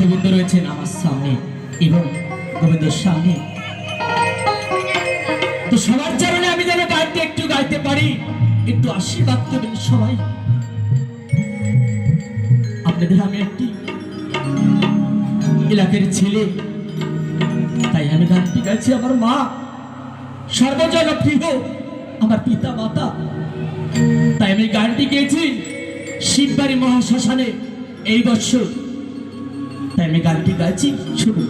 ভক্তবৃন্দ রয়েছেন আমার সামনে এবং গোবিন্দের সামনে, তো সবার চরণে আমি যেন গানটি একটু গাইতে পারি, একটু আশীর্বাদ করবেন সবাই। আপনাদের আমি একটি এলাকার ছেলে, তাই আমি গানটি গাইছি। আমার মা সর্বজনপ্রিয়, আমার পিতা মাতা, তাই আমি গানটি গেয়েছি শিববাড়ি মহাশ্মশানে এই বছর, তাই আমি গানটি গাইছি। শুনুন।